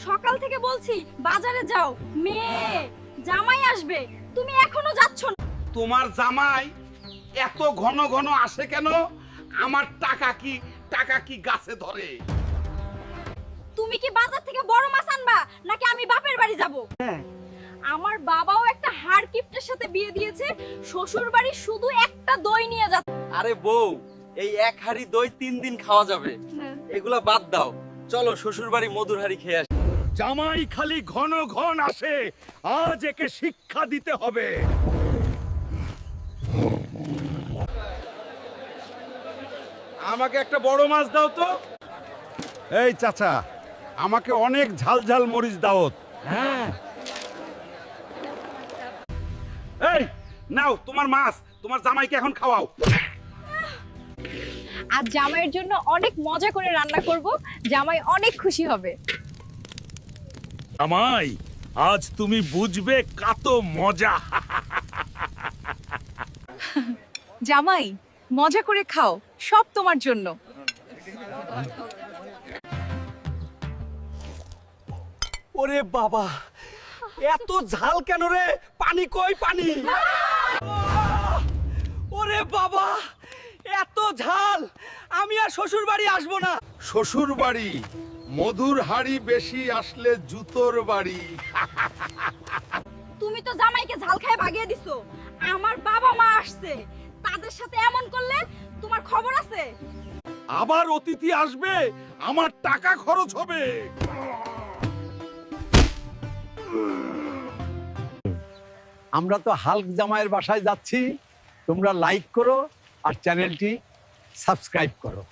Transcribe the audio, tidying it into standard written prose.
সকাল থেকে বলছি বাজারে যাও, মেয়ে জামাই আসবে, তুমি এখনো যাচ্ছ না। তোমার জামাই এত ঘন ঘন আসে কেন? আমার টাকা কি গাছে ধরে? তুমি কি বাজার থেকে বড় মাছ আনবা নাকি আমি বাপের বাড়ি যাব? আমার বাবাও একটা হাড় কিপ্টের সাথে বিয়ে দিয়েছে, শ্বশুর বাড়ি শুধু একটা দই নিয়ে যাচ্ছে। আরে বউ, এই এক হাড়ি দই 3 দিন খাওয়া যাবে, এগুলা বাদ দাও। চলো শ্বশুর বাড়ি মধুর হাড়ি খেয়ে আসি। জামাই খালি ঘন ঘন আসে, আজ একে শিক্ষা দিতে হবে। আমাকে একটা বড় মাছ দাও তো। এই চাচা, আমাকে অনেক ঝাল ঝাল মরিচ দাও। হ্যাঁ। এই নাও তোমার মাছ, তোমার জামাইকে এখন খাওয়াও। আজ জামাইয়ের জন্য অনেক মজা করে রান্না করব, জামাই অনেক খুশি হবে। জামাই, আজ তুমি বুঝবে কত মজা। জামাই মজা করে খাও, সব তোমার জন্য। ওরে বাবা, এত ঝাল কেন রে? পানি কই, পানি? ওরে বাবা, এত ঝাল! আমি আর শ্বশুর বাড়ি আসবো না। শ্বশুর বাড়ি মধুর হাড়ি বেশি আসলে জুতোর বাড়ি। তুমি তো জামাইকে ঝাল খায় ভাগিয়ে দিছো। আমার বাবা মা আসছে, তাদের সাথে এমন করলে তোমার খবর আছে? আবার অতিথি আসবে, আমার টাকা খরচ হবে। আমরা তো হাল্ক জামাইয়ের বাসায় যাচ্ছি। তোমরা লাইক করো আর চ্যানেলটি সাবস্ক্রাইব করো।